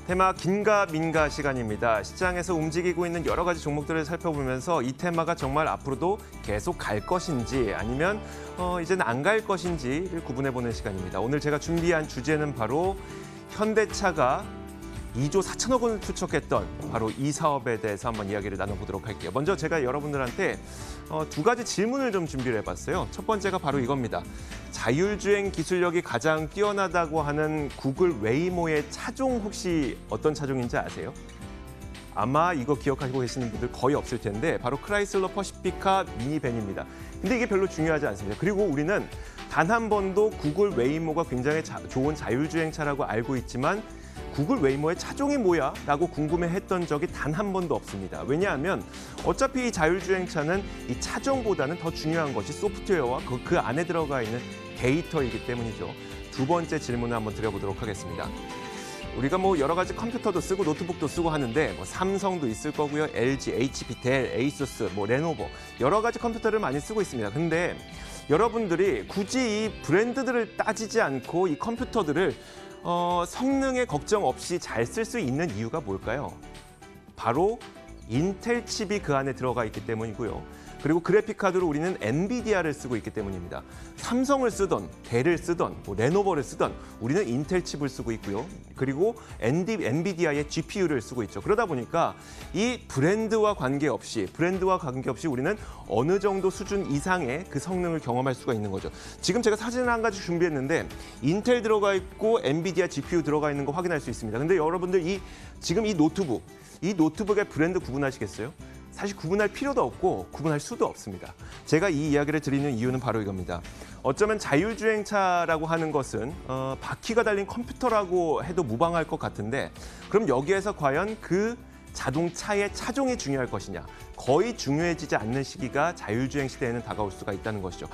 테마 긴가 민가 시간입니다. 시장에서 움직이고 있는 여러 가지 종목들을 살펴보면서 이 테마가 정말 앞으로도 계속 갈 것인지 아니면 이제는 안 갈 것인지를 구분해보는 시간입니다. 오늘 제가 준비한 주제는 바로 현대차가 2조 4천억 원을 투척했던 바로 이 사업에 대해서 한번 이야기를 나눠보도록 할게요. 먼저 제가 여러분들한테 두 가지 질문을 좀 준비를 해봤어요. 첫 번째가 바로 이겁니다. 자율주행 기술력이 가장 뛰어나다고 하는 구글 웨이모의 차종 혹시 어떤 차종인지 아세요? 아마 이거 기억하고 계시는 분들 거의 없을 텐데 바로 크라이슬러 퍼시피카 미니밴입니다. 근데 이게 별로 중요하지 않습니다. 그리고 우리는 단 한 번도 구글 웨이모가 굉장히 좋은 자율주행차라고 알고 있지만 구글 웨이모의 차종이 뭐야? 라고 궁금해했던 적이 단 한 번도 없습니다. 왜냐하면 어차피 이 자율주행차는 이 차종보다는 더 중요한 것이 소프트웨어와 그 안에 들어가 있는 데이터이기 때문이죠. 두 번째 질문을 한번 드려보도록 하겠습니다. 우리가 뭐 여러 가지 컴퓨터도 쓰고 노트북도 쓰고 하는데 뭐 삼성도 있을 거고요. LG, HP, 델, 에이수스, 뭐 레노버 여러 가지 컴퓨터를 많이 쓰고 있습니다. 근데 여러분들이 굳이 이 브랜드들을 따지지 않고 이 컴퓨터들을 성능에 걱정 없이 잘 쓸 수 있는 이유가 뭘까요? 바로 인텔 칩이 그 안에 들어가 있기 때문이고요. 그리고 그래픽카드로 우리는 엔비디아를 쓰고 있기 때문입니다. 삼성을 쓰던, 델을 쓰던, 뭐 레노버를 쓰던 우리는 인텔 칩을 쓰고 있고요. 그리고 엔비디아의 GPU를 쓰고 있죠. 그러다 보니까 이 브랜드와 관계없이 우리는 어느 정도 수준 이상의 그 성능을 경험할 수가 있는 거죠. 지금 제가 사진을 한 가지 준비했는데 인텔 들어가 있고 엔비디아 GPU 들어가 있는 거 확인할 수 있습니다. 근데 여러분들 지금 이 노트북의 브랜드 구분하시겠어요? 사실 구분할 필요도 없고 구분할 수도 없습니다. 제가 이 이야기를 드리는 이유는 바로 이겁니다. 어쩌면 자율주행차라고 하는 것은 바퀴가 달린 컴퓨터라고 해도 무방할 것 같은데 그럼 여기에서 과연 그 자동차의 차종이 중요할 것이냐? 거의 중요해지지 않는 시기가 자율주행 시대에는 다가올 수가 있다는 것이죠.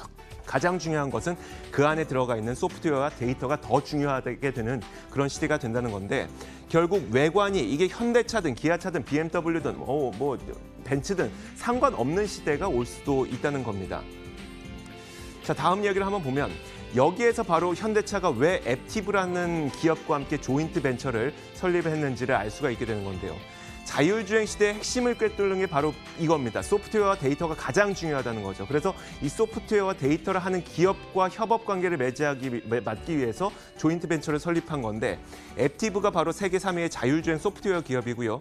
가장 중요한 것은 그 안에 들어가 있는 소프트웨어와 데이터가 더 중요하게 되는 그런 시대가 된다는 건데 결국 외관이 이게 현대차든 기아차든 BMW든 뭐 벤츠든 상관없는 시대가 올 수도 있다는 겁니다. 자, 다음 이야기를 한번 보면 여기에서 바로 현대차가 왜 앱티브라는 기업과 함께 조인트 벤처를 설립했는지를 알 수가 있게 되는 건데요. 자율주행 시대의 핵심을 꿰뚫는 게 바로 이겁니다. 소프트웨어와 데이터가 가장 중요하다는 거죠. 그래서 이 소프트웨어와 데이터를 하는 기업과 협업 관계를 맺기 위해서 조인트 벤처를 설립한 건데 앱티브가 바로 세계 3위의 자율주행 소프트웨어 기업이고요.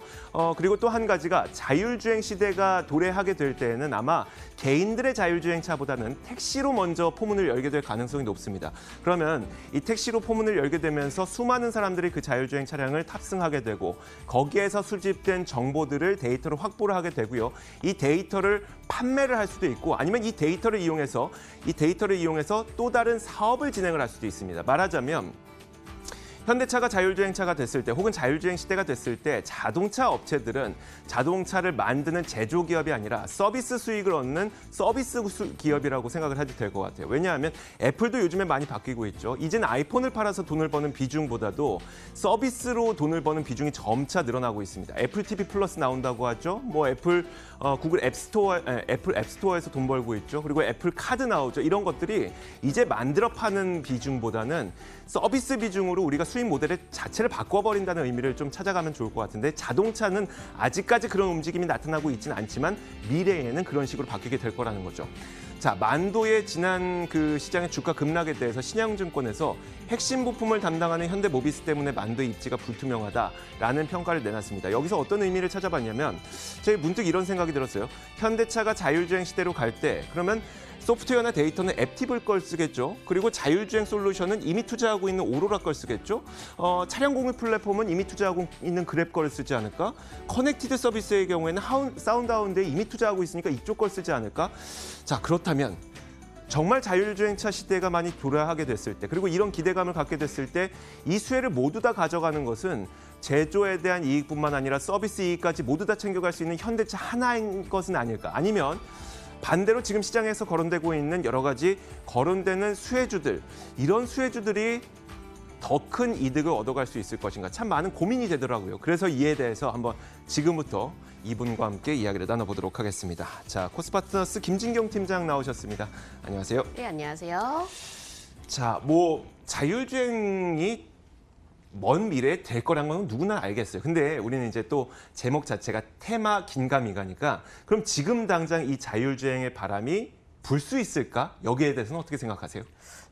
그리고 또 한 가지가 자율주행 시대가 도래하게 될 때에는 아마 개인들의 자율주행차보다는 택시로 먼저 포문을 열게 될 가능성이 높습니다. 그러면 이 택시로 포문을 열게 되면서 수많은 사람들이 그 자율주행 차량을 탑승하게 되고 거기에서 수집된 정보들을 데이터로 확보를 하게 되고요. 이 데이터를 판매를 할 수도 있고 아니면 이 데이터를 이용해서 또 다른 사업을 진행을 할 수도 있습니다. 말하자면 현대차가 자율주행차가 됐을 때 혹은 자율주행 시대가 됐을 때 자동차 업체들은 자동차를 만드는 제조기업이 아니라 서비스 수익을 얻는 서비스 기업이라고 생각을 해도 될 것 같아요. 왜냐하면 애플도 요즘에 많이 바뀌고 있죠. 이제는 아이폰을 팔아서 돈을 버는 비중보다도 서비스로 돈을 버는 비중이 점차 늘어나고 있습니다. 애플 TV 플러스 나온다고 하죠. 뭐 구글 애플 앱스토어에서 돈 벌고 있죠. 그리고 애플 카드 나오죠. 이런 것들이 이제 만들어 파는 비중보다는 서비스 비중으로 우리가 수익 모델의 자체를 바꿔버린다는 의미를 좀 찾아가면 좋을 것 같은데 자동차는 아직까지 그런 움직임이 나타나고 있지는 않지만 미래에는 그런 식으로 바뀌게 될 거라는 거죠. 자, 만도의 지난 그 시장의 주가 급락에 대해서 신영증권에서 핵심 부품을 담당하는 현대모비스 때문에 만도의 입지가 불투명하다라는 평가를 내놨습니다. 여기서 어떤 의미를 찾아봤냐면 제가 문득 이런 생각이 들었어요. 현대차가 자율주행 시대로 갈 때 그러면 소프트웨어나 데이터는 앱티브일 걸 쓰겠죠. 그리고 자율주행 솔루션은 이미 투자하고 있는 오로라 걸 쓰겠죠. 차량 공유 플랫폼은 이미 투자하고 있는 그랩 걸 쓰지 않을까. 커넥티드 서비스의 경우에는 사운드하운드에 이미 투자하고 있으니까 이쪽 걸 쓰지 않을까. 자, 그렇다면 정말 자율주행차 시대가 많이 도래하게 됐을 때 그리고 이런 기대감을 갖게 됐을 때 이 수혜를 모두 다 가져가는 것은 제조에 대한 이익뿐만 아니라 서비스 이익까지 모두 다 챙겨갈 수 있는 현대차 하나인 것은 아닐까. 아니면 반대로 지금 시장에서 거론되고 있는 여러 가지 거론되는 수혜주들, 이런 수혜주들이 더 큰 이득을 얻어갈 수 있을 것인가 참 많은 고민이 되더라고요. 그래서 이에 대해서 한번 지금부터 이분과 함께 이야기를 나눠보도록 하겠습니다. 자, 코스파트너스 김진경 팀장 나오셨습니다. 안녕하세요. 네, 안녕하세요. 자, 자율주행이 먼 미래에 될 거란 건 누구나 알겠어요. 근데 우리는 이제 또 제목 자체가 테마 긴가민가니까 그럼 지금 당장 이 자율주행의 바람이 불 수 있을까? 여기에 대해서는 어떻게 생각하세요?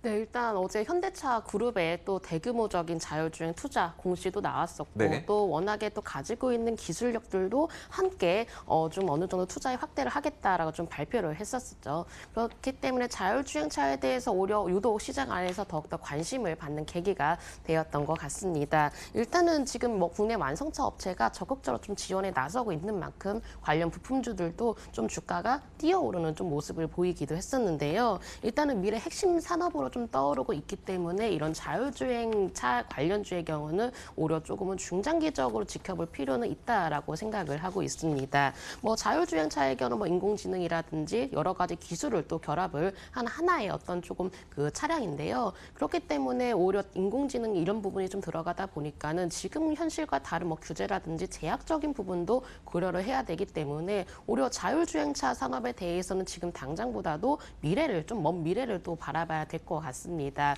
네, 일단 어제 현대차 그룹에 또 대규모적인 자율주행 투자 공시도 나왔었고 네. 또 워낙에 또 가지고 있는 기술력들도 함께 좀 어느 정도 투자의 확대를 하겠다라고 좀 발표를 했었죠. 그렇기 때문에 자율주행차에 대해서 오히려 유독 시장 안에서 더욱더 관심을 받는 계기가 되었던 것 같습니다. 일단은 지금 뭐 국내 완성차 업체가 적극적으로 좀 지원에 나서고 있는 만큼 관련 부품주들도 좀 주가가 뛰어오르는 좀 모습을 보이기도 했었는데요. 일단은 미래 핵심 산업으로 좀 떠오르고 있기 때문에 이런 자율주행차 관련주의 경우는 오히려 조금은 중장기적으로 지켜볼 필요는 있다라고 생각을 하고 있습니다. 뭐 자율주행차의 경우 뭐 인공지능이라든지 여러 가지 기술을 또 결합을 한 하나의 어떤 조금 그 차량인데요. 그렇기 때문에 오히려 인공지능 이런 부분이 좀 들어가다 보니까는 지금 현실과 다른 뭐 규제라든지 제약적인 부분도 고려를 해야 되기 때문에 오히려 자율주행차 산업에 대해서는 지금 당장보다도 미래를 좀 먼 미래를 또 바라봐야 될 것 같습니다.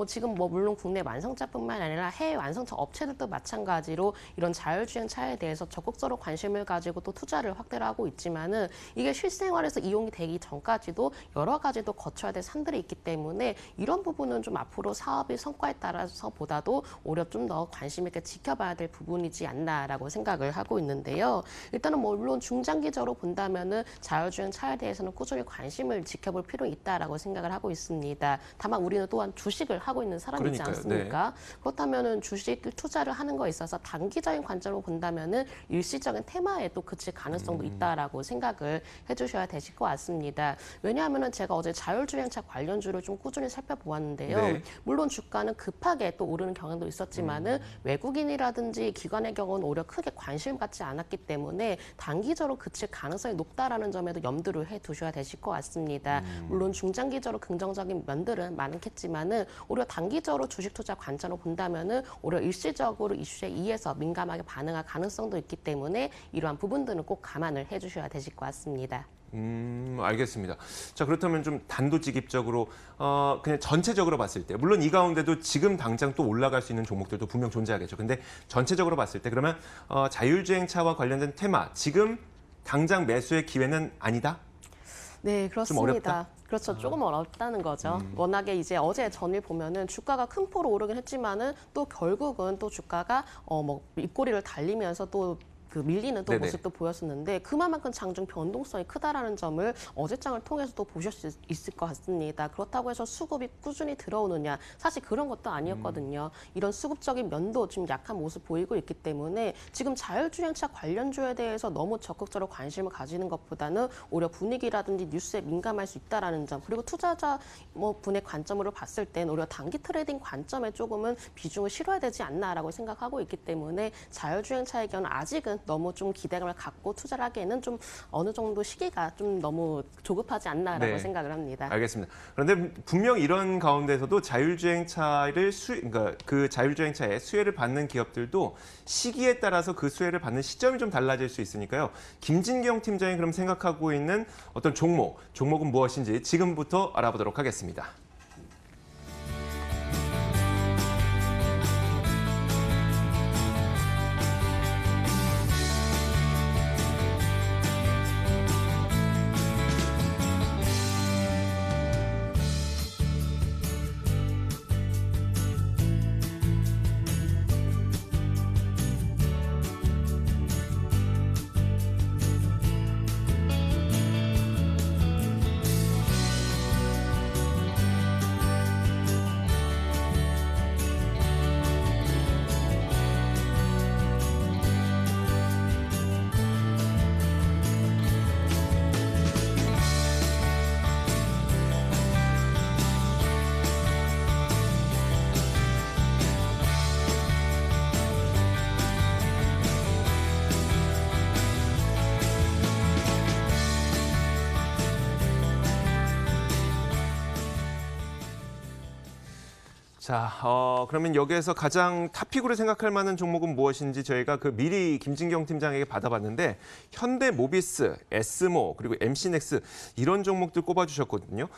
지금 뭐 물론 국내 완성차뿐만 아니라 해외 완성차 업체들도 마찬가지로 이런 자율주행 차에 대해서 적극적으로 관심을 가지고 또 투자를 확대를 하고 있지만은 이게 실생활에서 이용이 되기 전까지도 여러 가지 또 거쳐야 될 산들이 있기 때문에 이런 부분은 좀 앞으로 사업의 성과에 따라서 보다도 오히려 좀 더 관심 있게 지켜봐야 될 부분이지 않나라고 생각을 하고 있는데요. 일단은 뭐 물론 중장기적으로 본다면은 자율주행 차에 대해서는 꾸준히 관심을 지켜볼 필요 있다라고 생각을 하고 있습니다. 다만 우리는 또한 주식을 하고 있는 사람이지 그러니까요. 않습니까? 네. 그렇다면은 주식 투자를 하는 거에 있어서 단기적인 관점으로 본다면은 일시적인 테마에 또 그칠 가능성도 있다라고 생각을 해주셔야 되실 것 같습니다. 왜냐하면은 제가 어제 자율주행차 관련주를 좀 꾸준히 살펴보았는데요. 네. 물론 주가는 급하게 또 오르는 경향도 있었지만은 외국인이라든지 기관의 경우는 오히려 크게 관심 갖지 않았기 때문에 단기적으로 그칠 가능성이 높다라는 점에도 염두를 해두셔야 되실 것 같습니다. 물론 중장기적으로 긍정적인 면들은 많겠지만은 오히려 단기적으로 주식 투자 관점으로 본다면은 오히려 일시적으로 이슈에 의해서 민감하게 반응할 가능성도 있기 때문에 이러한 부분들은 꼭 감안을 해주셔야 되실 것 같습니다. 알겠습니다. 자, 그렇다면 좀 단도직입적으로 그냥 전체적으로 봤을 때 물론 이 가운데도 지금 당장 또 올라갈 수 있는 종목들도 분명 존재하겠죠. 근데 전체적으로 봤을 때 그러면 자율주행차와 관련된 테마 지금 당장 매수의 기회는 아니다? 네, 좀 어렵다? 그렇습니다. 그렇죠. 조금 어렵다는 거죠. 워낙에 이제 어제 전일 보면은 주가가 큰 폭으로 오르긴 했지만은 또 결국은 또 주가가 뭐 입꼬리를 달리면서 또 그 밀리는 또 네네. 모습도 보였었는데 그만큼 장중 변동성이 크다라는 점을 어제장을 통해서도 보실 수 있을 것 같습니다. 그렇다고 해서 수급이 꾸준히 들어오느냐 사실 그런 것도 아니었거든요. 이런 수급적인 면도 좀 약한 모습 보이고 있기 때문에 지금 자율주행차 관련주에 대해서 너무 적극적으로 관심을 가지는 것보다는 오히려 분위기라든지 뉴스에 민감할 수 있다라는 점 그리고 투자자 뭐 분의 관점으로 봤을 땐 오히려 단기 트레이딩 관점에 조금은 비중을 실어야 되지 않나라고 생각하고 있기 때문에 자율주행차의 경우는 아직은 너무 좀 기대감을 갖고 투자를 하기에는 좀 어느 정도 시기가 좀 너무 조급하지 않나라고 네. 생각을 합니다. 알겠습니다. 그런데 분명 이런 가운데서도 그러니까 그 자율주행차의 수혜를 받는 기업들도 시기에 따라서 그 수혜를 받는 시점이 좀 달라질 수 있으니까요. 김진경 팀장이 그럼 생각하고 있는 어떤 종목은 무엇인지 지금부터 알아보도록 하겠습니다. 자, 그러면 여기에서 가장 탑픽으로 생각할 만한 종목은 무엇인지 저희가 미리 김진경 팀장에게 받아봤는데 현대모비스, 에스모, 그리고 MC넥스 이런 종목들 꼽아주셨거든요.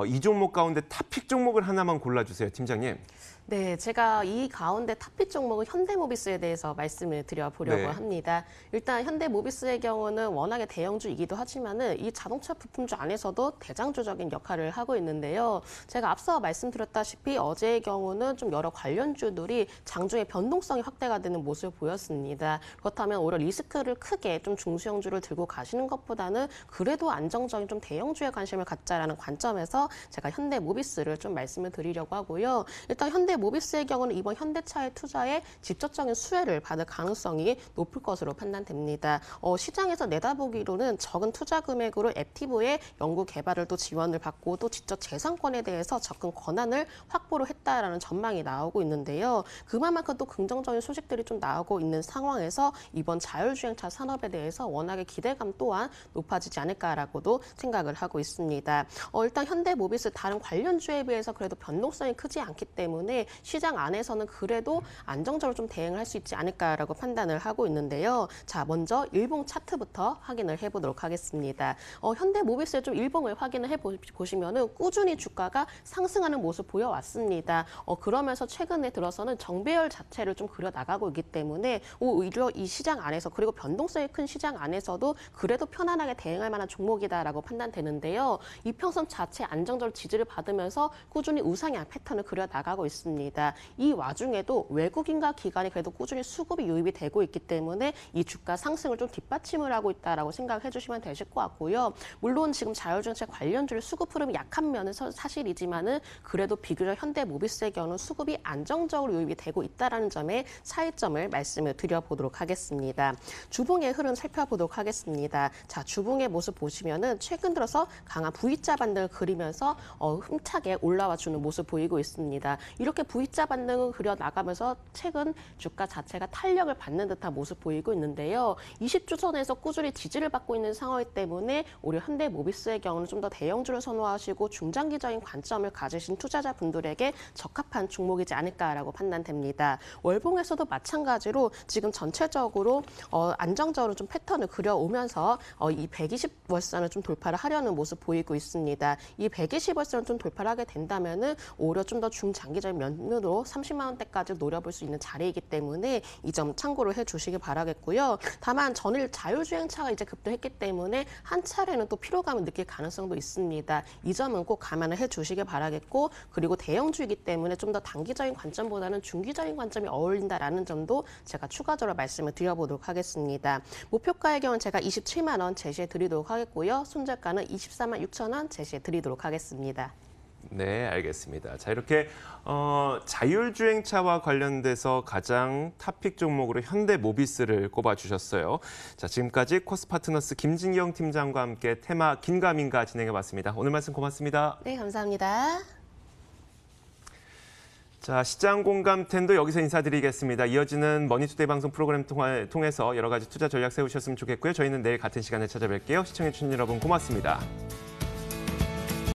이 종목 가운데 탑픽 종목을 하나만 골라주세요, 팀장님. 네, 제가 이 가운데 탑픽 종목은 현대모비스에 대해서 말씀을 드려보려고 네. 합니다. 일단 현대모비스의 경우는 워낙에 대형주이기도 하지만은 이 자동차 부품주 안에서도 대장주적인 역할을 하고 있는데요. 제가 앞서 말씀드렸다시피 어제의 경우는 좀 여러 관련주들이 장중에 변동성이 확대가 되는 모습을 보였습니다. 그렇다면 오히려 리스크를 크게 좀 중소형주를 들고 가시는 것보다는 그래도 안정적인 좀 대형주에 관심을 갖자라는 관점에서 제가 현대모비스를 좀 말씀을 드리려고 하고요. 일단 현대모비스의 경우는 이번 현대차의 투자에 직접적인 수혜를 받을 가능성이 높을 것으로 판단됩니다. 시장에서 내다보기로는 적은 투자 금액으로 액티브의 연구 개발을 또 지원을 받고 또 직접 재산권에 대해서 접근 권한을 확보를 했다라는 전망이 나오고 있는데요. 그만큼 또 긍정적인 소식들이 좀 나오고 있는 상황에서 이번 자율주행차 산업에 대해서 워낙에 기대감 또한 높아지지 않을까라고도 생각을 하고 있습니다. 일단 현대모비스 다른 관련주에 비해서 그래도 변동성이 크지 않기 때문에 시장 안에서는 그래도 안정적으로 좀 대응을 할 수 있지 않을까라고 판단을 하고 있는데요. 자, 먼저 일봉 차트부터 확인을 해보도록 하겠습니다. 현대모비스의 좀 일봉을 확인을 해보시면은 꾸준히 주가가 상승하는 모습 보여왔습니다. 그러면서 최근에 들어서는 정배열 자체를 좀 그려 나가고 있기 때문에 오히려 이 시장 안에서 그리고 변동성이 큰 시장 안에서도 그래도 편안하게 대응할 만한 종목이다라고 판단되는데요. 이평선 자체 안정적으로 지지를 받으면서 꾸준히 우상향 패턴을 그려 나가고 있습니다. 이 와중에도 외국인과 기관이 그래도 꾸준히 수급이 유입이 되고 있기 때문에 이 주가 상승을 좀 뒷받침을 하고 있다라고 생각해 주시면 되실 것 같고요. 물론 지금 자율주행차 관련주의 수급 흐름이 약한 면은 사실이지만은 그래도 비교적 현대모비스의 경우는 수급이 안정적으로 유입이 되고 있다라는 점에 차이점을 말씀을 드려보도록 하겠습니다. 주봉의 흐름 살펴보도록 하겠습니다. 자, 주봉의 모습 보시면은 최근 들어서 강한 V자 반등을 그리면서 힘차게 올라와 주는 모습 보이고 있습니다. 이렇게 V자 반등을 그려 나가면서 최근 주가 자체가 탄력을 받는 듯한 모습 보이고 있는데요. 20주선에서 꾸준히 지지를 받고 있는 상황이기 때문에 오히려 현대모비스의 경우는 좀 더 대형주를 선호하시고 중장기적인 관점을 가지신 투자자분들에게 적합한 종목이지 않을까라고 판단됩니다. 월봉에서도 마찬가지로 지금 전체적으로 안정적으로 좀 패턴을 그려오면서 이 120월선을 좀 돌파를 하려는 모습 보이고 있습니다. 이 120월선을 좀 돌파를 하게 된다면은 오히려 좀 더 중장기적인 면으로 30만 원대까지 노려볼 수 있는 자리이기 때문에 이 점 참고를 해주시기 바라겠고요. 다만 전일 자율주행차가 이제 급등했기 때문에 한 차례는 또 피로감을 느낄 가능성도 있습니다. 이 점은 꼭 감안을 해주시기 바라겠고 그리고 대형주이기 때문에 좀 더 단기적인 관점보다는 중기적인 관점이 어울린다라는 점도 제가 추가적으로 말씀을 드려보도록 하겠습니다. 목표가의 경우는 제가 27만 원 제시해 드리도록 하겠고요. 손절가는 24만 6천 원 제시해 드리도록 하겠습니다. 네, 알겠습니다. 자, 이렇게 자율주행차와 관련돼서 가장 탑픽 종목으로 현대모비스를 꼽아주셨어요. 자, 지금까지 코스파트너스 김진경 팀장과 함께 테마 긴가민가 진행해봤습니다. 오늘 말씀 고맙습니다. 네, 감사합니다. 자, 시장 공감텐도 여기서 인사드리겠습니다. 이어지는 머니투데이 방송 프로그램 통해서 여러 가지 투자 전략 세우셨으면 좋겠고요. 저희는 내일 같은 시간에 찾아뵐게요. 시청해주신 여러분 고맙습니다.